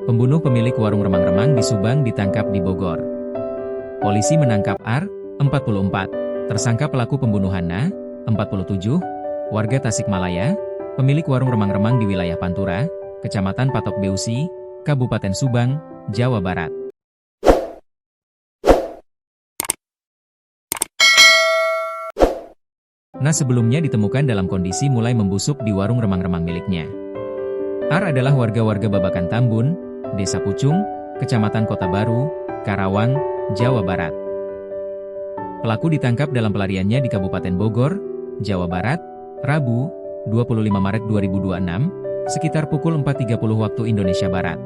Pembunuh pemilik warung remang-remang di Subang ditangkap di Bogor. Polisi menangkap R, 44, tersangka pelaku pembunuhan N, 47, warga Tasikmalaya, pemilik warung remang-remang di wilayah Pantura, Kecamatan Patok Beusi, Kabupaten Subang, Jawa Barat. Nah, sebelumnya ditemukan dalam kondisi mulai membusuk di warung remang-remang miliknya. R adalah warga-warga Babakan Tambun, Desa Pucung, Kecamatan Kota Baru, Karawang, Jawa Barat. Pelaku ditangkap dalam pelariannya di Kabupaten Bogor, Jawa Barat, Rabu, 25 Maret 2026, sekitar pukul 4.30 waktu Indonesia Barat.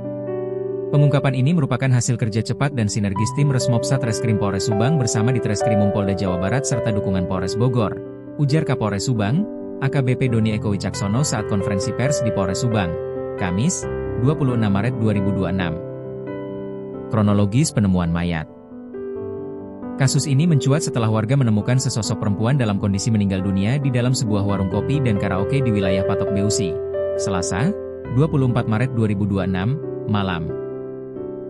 Pengungkapan ini merupakan hasil kerja cepat dan sinergis tim Resmob Satreskrim Polres Subang bersama Ditreskrimum Polda Jawa Barat serta dukungan Polres Bogor, ujar Kapolres Subang, AKBP Doni Eko Wicaksono saat konferensi pers di Polres Subang, Kamis, 26 Maret 2026. Kronologis penemuan mayat. Kasus ini mencuat setelah warga menemukan sesosok perempuan dalam kondisi meninggal dunia di dalam sebuah warung kopi dan karaoke di wilayah Patok Beusi, Selasa, 24 Maret 2026, malam.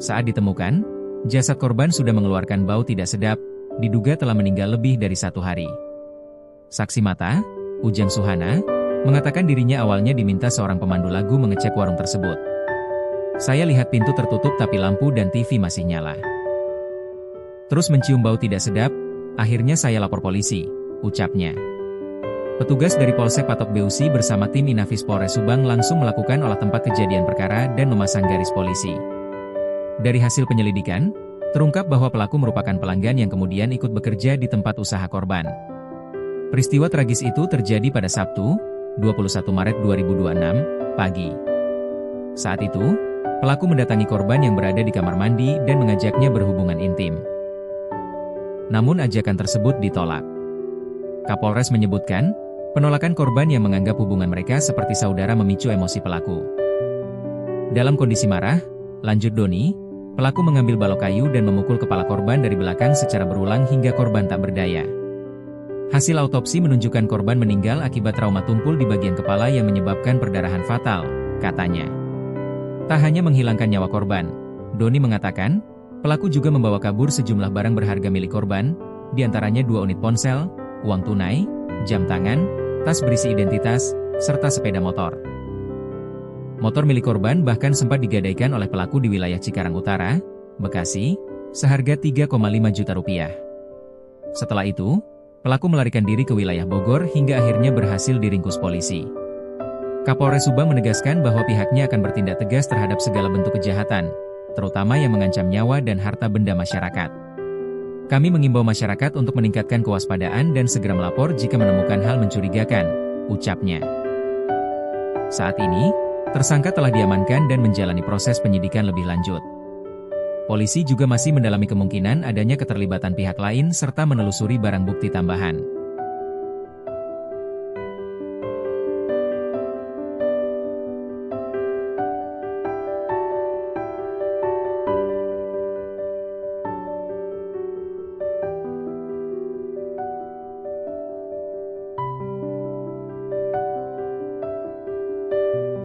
Saat ditemukan, jasad korban sudah mengeluarkan bau tidak sedap, diduga telah meninggal lebih dari 1 hari. Saksi mata, Ujang Suhana, mengatakan dirinya awalnya diminta seorang pemandu lagu mengecek warung tersebut. Saya lihat pintu tertutup tapi lampu dan TV masih nyala. Terus mencium bau tidak sedap, akhirnya saya lapor polisi, ucapnya. Petugas dari Polsek Patok Beusi bersama tim Inafis Polres Subang langsung melakukan olah tempat kejadian perkara dan memasang garis polisi. Dari hasil penyelidikan, terungkap bahwa pelaku merupakan pelanggan yang kemudian ikut bekerja di tempat usaha korban. Peristiwa tragis itu terjadi pada Sabtu, 21 Maret 2026, pagi. Saat itu, pelaku mendatangi korban yang berada di kamar mandi dan mengajaknya berhubungan intim. Namun ajakan tersebut ditolak. Kapolres menyebutkan, penolakan korban yang menganggap hubungan mereka seperti saudara memicu emosi pelaku. Dalam kondisi marah, lanjut Doni, pelaku mengambil balok kayu dan memukul kepala korban dari belakang secara berulang hingga korban tak berdaya. Hasil autopsi menunjukkan korban meninggal akibat trauma tumpul di bagian kepala yang menyebabkan perdarahan fatal, katanya. Tak hanya menghilangkan nyawa korban, Doni mengatakan, pelaku juga membawa kabur sejumlah barang berharga milik korban, diantaranya 2 unit ponsel, uang tunai, jam tangan, tas berisi identitas, serta sepeda motor. Motor milik korban bahkan sempat digadaikan oleh pelaku di wilayah Cikarang Utara, Bekasi, seharga 3,5 juta rupiah. Setelah itu, pelaku melarikan diri ke wilayah Bogor hingga akhirnya berhasil diringkus polisi. Kapolres Subang menegaskan bahwa pihaknya akan bertindak tegas terhadap segala bentuk kejahatan, terutama yang mengancam nyawa dan harta benda masyarakat. Kami mengimbau masyarakat untuk meningkatkan kewaspadaan dan segera melapor jika menemukan hal mencurigakan, ucapnya. Saat ini, tersangka telah diamankan dan menjalani proses penyidikan lebih lanjut. Polisi juga masih mendalami kemungkinan adanya keterlibatan pihak lain serta menelusuri barang bukti tambahan.